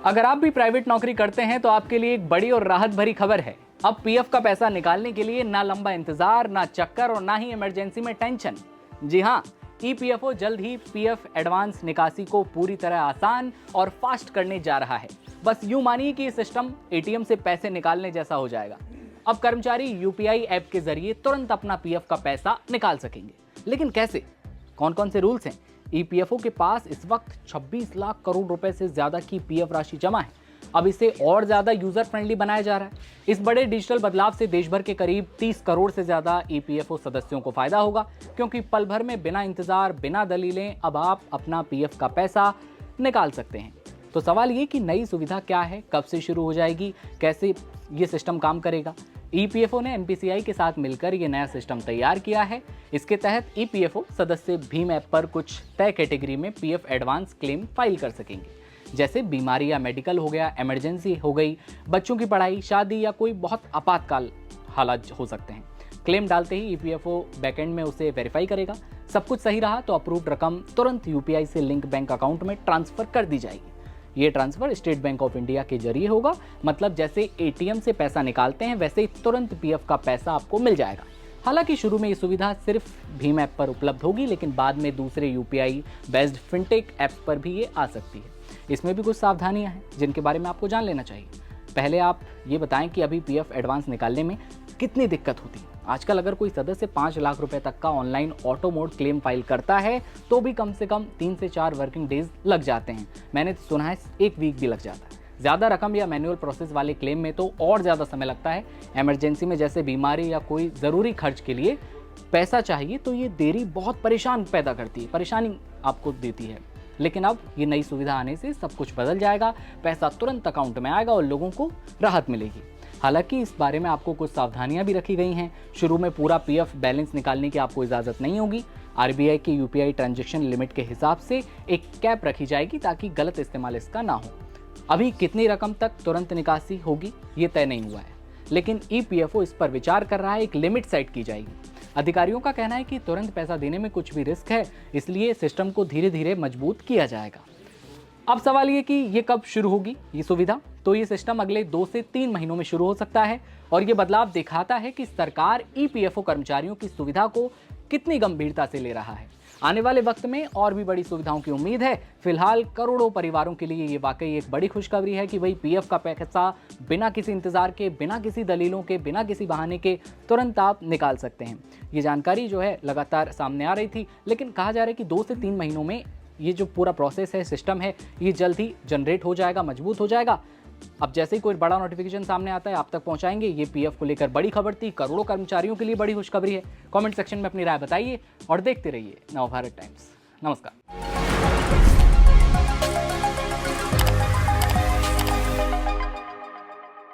अगर आप भी प्राइवेट नौकरी करते हैं तो आपके लिए एक बड़ी और राहत भरी खबर है। अब पीएफ का पैसा निकालने के लिए ना लंबा इंतजार, ना चक्कर और ना ही इमरजेंसी में टेंशन। जी हाँ, ईपीएफओ जल्द ही पीएफ एडवांस निकासी को पूरी तरह आसान और फास्ट करने जा रहा है। बस यूं मानिए कि ये सिस्टम एटीएम से पैसे निकालने जैसा हो जाएगा। अब कर्मचारी यूपीआई ऐप के जरिए तुरंत अपना पीएफ का पैसा निकाल सकेंगे। लेकिन कैसे? कौन कौन से रूल्स हैं? ईपीएफओ के पास इस वक्त 26 लाख करोड़ रुपए से ज्यादा की पीएफ राशि जमा है। अब इसे और ज्यादा यूजर फ्रेंडली बनाया जा रहा है। इस बड़े डिजिटल बदलाव से देश भर के करीब 30 करोड़ से ज्यादा ईपीएफओ सदस्यों को फायदा होगा, क्योंकि पल भर में बिना इंतजार, बिना दलीलें अब आप अपना पीएफ का पैसा निकाल सकते हैं। तो सवाल ये कि नई सुविधा क्या है, कब से शुरू हो जाएगी, कैसे ये सिस्टम काम करेगा? ईपीएफओ ने एनपीसीआई के साथ मिलकर ये नया सिस्टम तैयार किया है। इसके तहत ईपीएफओ सदस्य भीम ऐप पर कुछ तय कैटेगरी में पीएफ एडवांस क्लेम फाइल कर सकेंगे, जैसे बीमारी या मेडिकल हो गया, इमरजेंसी हो गई, बच्चों की पढ़ाई, शादी या कोई बहुत आपातकाल हालात हो सकते हैं। क्लेम डालते ही ईपीएफओ बैकएंड में उसे वेरीफाई करेगा। सब कुछ सही रहा तो अप्रूव्ड रकम तुरंत यूपीआई से लिंक बैंक अकाउंट में ट्रांसफर कर दी जाएगी। ये transfer state bank of India के जरिए होगा, मतलब जैसे एटीएम से पैसा निकालते हैं वैसे ही तुरंत पीएफ का पैसा आपको मिल जाएगा। हालांकि शुरू में ये सुविधा सिर्फ भीम ऐप पर उपलब्ध होगी, लेकिन बाद में दूसरे यूपीआई बेस्ड फिनटेक ऐप्स पर भी ये आ सकती है। इसमें भी कुछ सावधानियां हैं जिनके बारे में आपको जान लेना चाहिए। पहले आप ये बताएं कि अभी पीएफ एडवांस निकालने में कितनी दिक्कत होती है। आजकल अगर कोई सदस्य 5 लाख रुपए तक का online auto mode claim file करता है तो भी कम से कम 3 से 4 वर्किंग डेज लग जाते हैं। मैंने सुना है 1 वीक भी लग जाता है। ज़्यादा रकम या मैनुअल प्रोसेस वाले क्लेम में तो और ज़्यादा समय लगता है। इमरजेंसी में जैसे बीमारी या कोई ज़रूरी खर्च के लिए पैसा चाहिए तो ये देरी बहुत परेशानी आपको देती है। लेकिन अब ये नई सुविधा आने से सब कुछ बदल जाएगा। पैसा तुरंत अकाउंट में आएगा और लोगों को राहत मिलेगी। हालांकि इस बारे में आपको कुछ सावधानियां भी रखी गई हैं। शुरू में पूरा पीएफ बैलेंस निकालने की आपको इजाजत नहीं होगी। आरबीआई के यूपीआई ट्रांजैक्शन लिमिट के हिसाब से एक कैप रखी जाएगी ताकि गलत इस्तेमाल इसका ना हो। अभी कितनी रकम तक तुरंत निकासी होगी ये तय नहीं हुआ है, लेकिन ईपीएफओ इस पर विचार कर रहा है। एक लिमिट सेट की जाएगी। अधिकारियों का कहना है कि तुरंत पैसा देने में कुछ भी रिस्क है, इसलिए सिस्टम को धीरे धीरे मजबूत किया जाएगा। अब सवाल ये कि ये कब शुरू होगी ये सुविधा? तो ये सिस्टम अगले 2 से 3 महीनों में शुरू हो सकता है और ये बदलाव दिखाता है कि सरकार ईपीएफओ कर्मचारियों की सुविधा को कितनी गंभीरता से ले रहा है। आने वाले वक्त में और भी बड़ी सुविधाओं की उम्मीद है। फिलहाल करोड़ों परिवारों के लिए ये वाकई एक बड़ी खुशखबरी है कि वही पीएफ का पैसा बिना किसी इंतजार के, बिना किसी दलीलों के, बिना किसी बहाने के तुरंत आप निकाल सकते हैं। ये जानकारी जो है लगातार सामने आ रही थी, लेकिन कहा जा रहा है कि 2 से 3 महीनों में ये जो पूरा प्रोसेस है, सिस्टम है, ये जल्द ही जनरेट हो जाएगा, मजबूत हो जाएगा। अब जैसे ही कोई बड़ा नोटिफिकेशन सामने आता है आप तक पहुंचाएंगे। ये पीएफ को लेकर बड़ी खबर थी, करोड़ों कर्मचारियों के लिए बड़ी खुशखबरी है। कमेंट सेक्शन में अपनी राय बताइए और देखते रहिए नवभारत टाइम्स। नमस्कार।